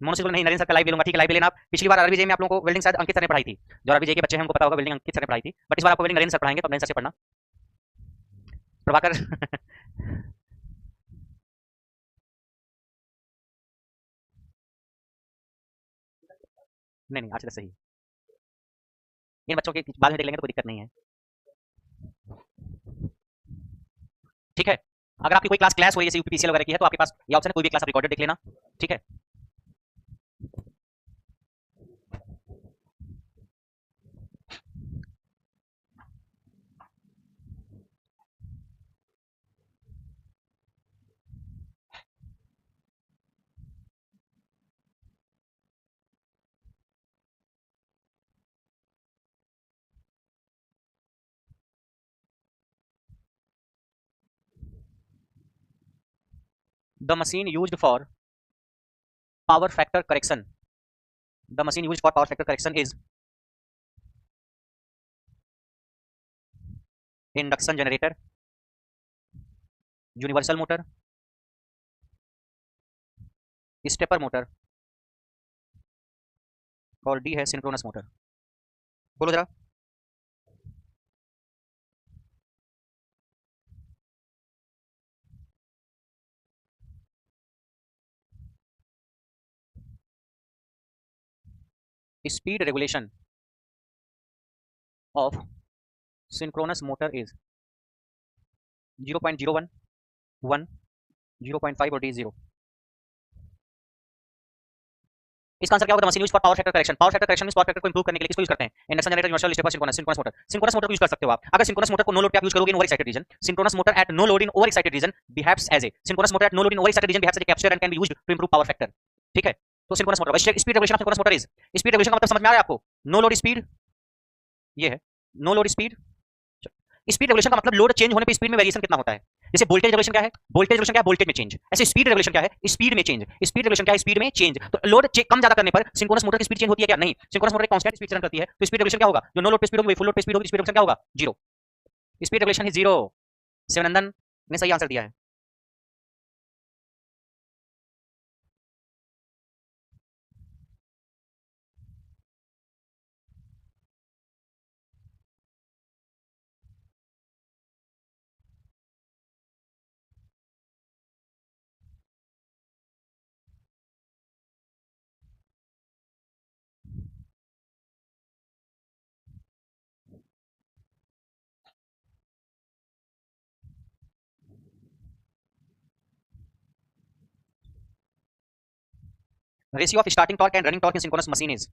[SPEAKER 1] मोनू नहीं, नरेंद्र सर का लाइव ले लूंगा। ठीक है, लाइव ले लेना आप। पिछली बार आरबीजे में आप लोगों को वेल्डिंग शायद अंकित सर ने पढ़ाई थी, जो आरबीजे के बच्चे हैं उनको पता होगा वेल्डिंग अंकित सर ने पढ़ाई थी, बट इस बार आपको वेल्डिंग नरेंद्र सर पढ़ाएंगे, तो नरेंद्र सर से पढ़ना। प्रभाकर नहीं, आज तक सही। इन बच्चों के बाद में देख लेंगे तो कोई दिक्कत नहीं है। ठीक है, अगर आपकी कोई क्लास क्लैश हो रही है जैसे यूपीपीसीएल वगैरह की है, तो आपके पास ये ऑप्शन है, कोई भी क्लास आप रिकॉर्डेड देख लेना। ठीक है, the machine used for power factor correction, the machine used for power factor correction is induction generator, universal motor, stepper motor, और डी है सिंक्रोनस मोटर। बोलो जरा। Speed regulation of synchronous motor is 0.01, 1, 0.5 और D 0। इसका answer क्या होगा? Machine use for power factor correction. Power factor correction में power factor को इंप्रूव करने के लिए किसको यूज करते हैं? Induction generator, universal, stepper, synchronous motor. Synchronous motor को यूज कर सकते हो आप। अगर सिंक्रोनस मोटर को नो लोड पे आप यूज करोगे in over excited region, synchronous motor at no load in over excited region behaves as a synchronous motor at no load in over excited region behaves as a capacitor and can be used to improve power factor. ठीक है, तो synchronous motor, speed regulation of synchronous motor is, speed regulation का मतलब समझ में आ रहा है आपको? नो लोड स्पीड, ये है no load speed. Speed regulation का मतलब लोड चेंज होने पे स्पीड में वेरिएशन कितना होता है। जैसे वोल्टेज रेगुलेशन क्या है? वोल्टेज रेगुलेशन क्या है? वोल्टेज में चेंज। ऐसे स्पीड रेगुलेशन क्या है? स्पीड में चेंज। स्पीड रेगुलेशन क्या है? स्पीड में चेंज। तो लोड कम ज्यादा करने पर सिंक्रोनस मोटर की स्पीड चेंज होती है क्या? नहीं, सिंक्रोनस मोटर कांस्टेंट स्पीड चलन करती है, तो स्पीड रेगुलेशन क्या होगा? जो नो लोड पे स्पीड होगी, फुल लोड पे स्पीड होगी, स्पीड रेगुलेशन क्या होगा? 0। Speed regulation is 0। शिवनंदन ने सही आंसर दिया है। Ratio of starting torque and running torque in synchronous machine is,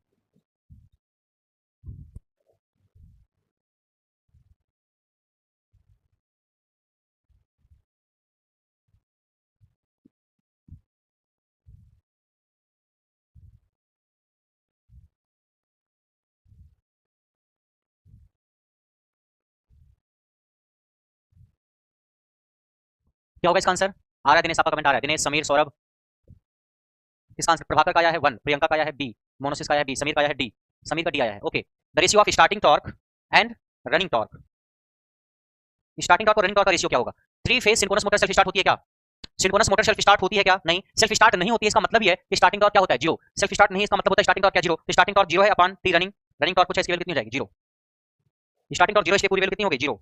[SPEAKER 1] क्या होगा इसका आंसर? आ रहा है दिनेश, आपका कमेंट आ रहा है, दिनेश, समीर, सौरभ। इसका आंसर प्रभाकर का आया है 1, प्रियंका का आया है बी, मोनोसिस का आया है बी, समीर का आया है डी, समीर का डी आया है। Okay, the ratio of starting torque and running torque, starting torque और रनिंग टॉर्क का रेशियो क्या होगा? 3 phase synchronous motor self start होती है क्या? सिंक्रोनस मोटर सेल्फ स्टार्ट होती है क्या? नहीं, सेल्फ स्टार्ट नहीं होती है। इसका मतलब ये है कि स्टार्टिंग टॉर्क क्या होता है? 0। सेल्फ स्टार्ट नहीं, इसका मतलब होता है स्टार्टिंग टॉर्क क्या? 0। स्टार्टिंग टॉर्क 0 है upon T running, running torque कुछ है, इसकी वैल्यू कितनी हो जाएगी? 0। स्टार्टिंग टॉर्क 0 इसकी पूरी वैल्यू कितनी हो गई? 0।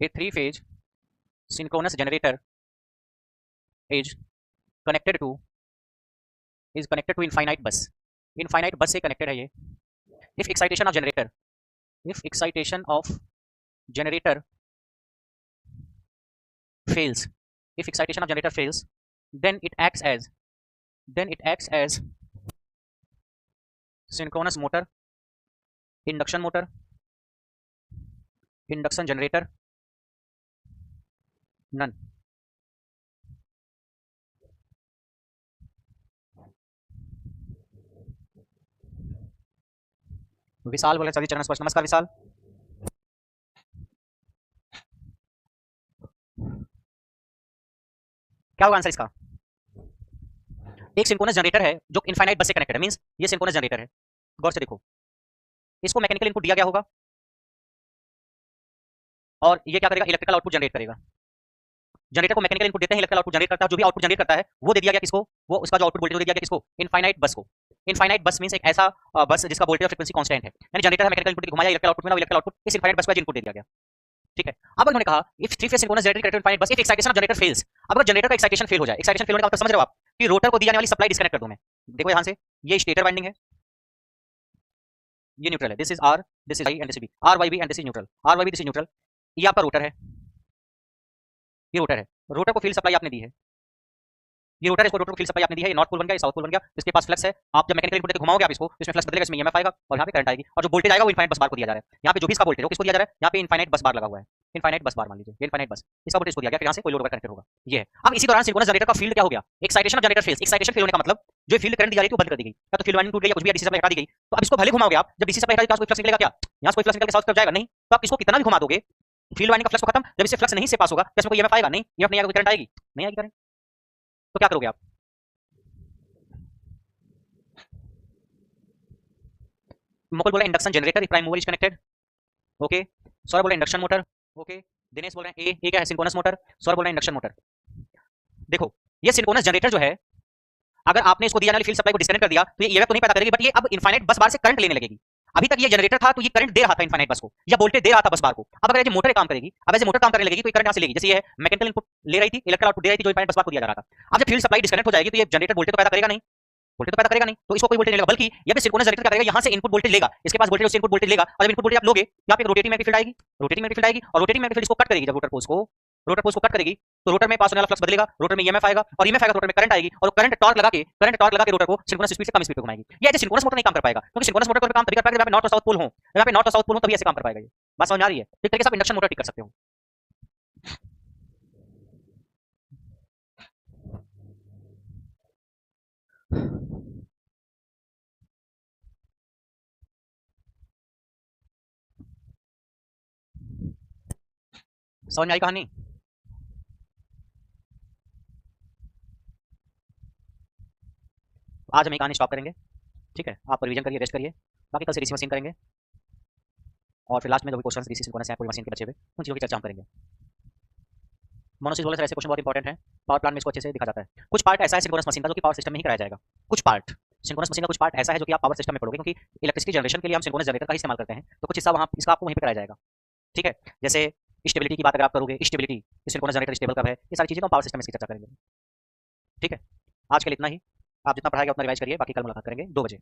[SPEAKER 1] A three-phase synchronous generator is connected to infinite bus. Infinite bus से connected है ये. If excitation of generator fails, then it acts as synchronous motor, induction generator, none. विशाल बोले सभी चरण स्पष्ट. नमस्कार विशाल. क्या होगा आंसर इसका? एक सिंक्रोनस जनरेटर है जो इनफाइनाइट बस से कनेक्टेड है. मींस ये सिंक्रोनस जनरेटर है. गौर से देखो, इसको मैकेनिकल इनपुट दिया गया होगा और ये क्या करेगा? इलेक्ट्रिकल आउटपुट जनरेट करेगा. जनरेटर को मैकेनिकल इनपुट देते हैं, इलेक्ट्रिकल आउटपुट जनरेट करता है. जो भी आउटपुट जनरेट करता है वो दे दिया गया किसको? वो उसका जो आउटपुट वोल्टेज दे दिया गया किसको? इनफाइनाइट बस को. इनफाइनाइट बस मींस एक ऐसा बस जिसका वोल्टेज और फ्रीक्वेंसी कांस्टेंट है. यानी जनरेटर है, मैकेनिकल इनपुट घुमाया, इलेक्ट्रिकल आउटपुट में इलेक्ट्रिकल आउटपुट इस इनफाइनाइट बस को इनपुट दे दिया गया. ठीक है. अब उन्होंने कहा if three phase synchronous generator connected infinite bus, if excitation of generator fails. अब अगर जनरेटर का एक्साइटेशन फेल हो जाए, एक्साइटेशन फेल होने का मतलब समझ रहे हो आप कि रोटर को दी जाने वाली सप्लाई डिस्कनेक्ट कर दूं मैं. देखो यहां से ये स्टेटर वाइंडिंग है, ये न्यूट्रल है. This is R, this is I and this is B. R Y B and this is neutral. R Y B, this is neutral. ये आपका रोटर है, ये रोटर है. रोटर को फील्ड सप्लाई आपने दी है. ये रोटर है, इसको रोटर को फील्ड सप्लाई आपने दी है. ये नॉर्थ पोल बन गया, ये साउथ पोल बन गया. इसके पास फ्लक्स है. आप जब मैकेनिकल इनपुट देके घुमाओगे आप इसको, इसमें फ्लक्स बदलेगा, इसमें ईएमएफ आएगा और यहाँ पे करंट आएगी. और जो वोल्टेज आएगा वो इनफाइनाइट बस बार को दिया जा रहा है. यहाँ पे जो भी इसका वोल्टेज है वो किसको दिया जा रहा है? यहाँ पे इनफाइनाइट बस बार लगा हुआ है. इनफाइनाइट बस बार मान लीजिए, ये इनफाइनाइट बस, इसका वोल्टेज को दिया गया. फिर यहाँ से कोई लोड कनेक्टेड होगा. ये है. अब इसी दौरान सिंक्रोनस जनरेटर का फील्ड क्या हो गया? Excitation of generator fails. Excitation fail होने का मतलब जो फील्ड करंट दी जा रही थी वो बंद कर दी गई, या तो फील्ड वाइंडिंग टूट गई, कुछ भी डीसी सप्लाई हटा दी गई. तो अब इसको भले घुमाओगे आप, जब डीसी सप्लाई हटा दी कोई फ्लक्स निकलेगा क्या? यहाँ से कोई फ्लक्स निकल के साउथ तरफ जाएगा नहीं. तो आप इसको कितना भी घुमा दोगे, फील्ड वाइंडिंग का फ्लक्स को खत्म. जब इससे फ्लक्स नहीं से पास होगा तो इसमें कोई ईएमएफ आएगा नहीं, ईएमएफ नहीं आएगा, करंट आएगी नहीं, आएगी करंट. तो क्या करोगे आप? मुकुल बोला induction generator, prime mover is connected. Okay. Saurabh बोला इंडक्शन मोटर. ओके. दिनेश बोल रहे हैं ए क्या है? Synchronous motor. सौरभ बोल रहे हैं इंडक्शन मोटर. देखो ये सिंक्रोनस जनरेटर जो है, अगर आपने इसको दिया वाली फील्ड सप्लाई को डिस्कनेक्ट कर दिया तो ये ईएमएफ तो नहीं पैदा करेगी, बट ये अब इनफाइनाइट बस बार से करंट लेने लगेगी. अभी तक ये जनरेटर था तो ये करंट दे रहा था इनफाइनाइट बस को, या वोल्टेज दे रहा था बस बार को. अब अगर ये मोटर काम करेगी, अब ऐसे मोटर काम करने लगेगी तो ये करंट यहाँ से लेगी. जैसे ये है मैकेनिकल इनपुट ले रही थी, इलेक्ट्रिकल आउटपुट दे रही थी जो इनफाइनाइट बस बार को दिया जा रहा था. अब जब फील्ड सप्लाई डिस्कनेक्ट हो जाएगी तो ये जनरेटर वोल्टेज तो पैदा करेगा नहीं, वोल्टेज तो पैदा करेगा नहीं, तो इसको कोई वोल्टेज नहीं लेगा. बल्कि ये भी सिंक्रोनस जनरेटर क्या करेगा? यहाँ से इनपुट वोल्टेज लेगा, इसके पास वोल्टेज, उससे इनपुट वोल्टेज लेगा. और जब इनपुट वोल्टेज आप लोगे यहाँ पे रोटेटिंग मैग्नेटिक फील्ड आएगी, रोटेटिंग मैग्नेटिक फील्ड आएगी, और रोटेटिंग मैग्नेटिक फील्ड इसको कट करेगी. जब रोटर पोल्स को कट करेगी तो रोटर में पास होने वाला फ्लक्स बदलेगा, रोटर में ईएमएफ आएगा, और ईएमएफ आएगा तो रोटर में करंट आएगी, और करंट टॉर्क लगा के रोटर को सिंक्रोनस स्पीड से कम स्पीड पे घुमाएगी. ये ऐसे सिंक्रोनस मोटर नहीं काम कर पाएगा, क्योंकि सिंक्रोनस मोटर को काम तभी कर पाएगा जब पे नॉर्थ और साउथ पोल हो. जब पे नॉर्थ और साउथ पोल हो तभी ऐसे काम कर पाएगा. ये बात समझ आ रही है? तो एक तरीके से आप इंडक्शन मोटर ठीक कर सकते हो. समझ में आई कहानी? आज हम ये कहानी स्टॉप करेंगे. ठीक है, आप रिवीजन करिए, रेस्ट करिए. बाकी कल से डीसी मशीन करेंगे, और फिर लास्ट में जो भी क्वेश्चन डीसी सिंक्रोनस है पूरी मशीन के बचे हुए उन चीज़ों की चर्चा हम करेंगे. मोनोसिस बोले सर ऐसे क्वेश्चन बहुत इंपॉर्टेंट है. पावर प्लांट में इसको अच्छे से दिखा जाता है. कुछ पार्ट ऐसा है सिंक्रोनस मशीन का जो कि पावर सिस्टम में ही कराया जाएगा. कुछ पार्ट सिंक्रोनस मशीन का कुछ पार्ट ऐसा है जो कि आप पावर सिस्टम में पढ़ोगे, क्योंकि इलेक्ट्रिसिटी जनरेशन के लिए हम सिंक्रोनस जनरेटर का ही इस्तेमाल करते हैं. तो कुछ हिस्सा वहाँ इसका आपको वहीं पे कराया जाएगा. ठीक है. जैसे स्टेबिलिटी की बात अगर आप करोगे, स्टेबिलिटी, सिंक्रोनस जनरेटर स्टेबल कब है, ये सारी चीज़ें हम पावर सिस्टम में इसकी चर्चा करेंगे. ठीक है. आज के लिए इतना ही. आप जितना पढ़ाएंगे उतना रिवाइज करिए. बाकी कल मुलाकात करेंगे 2 बजे.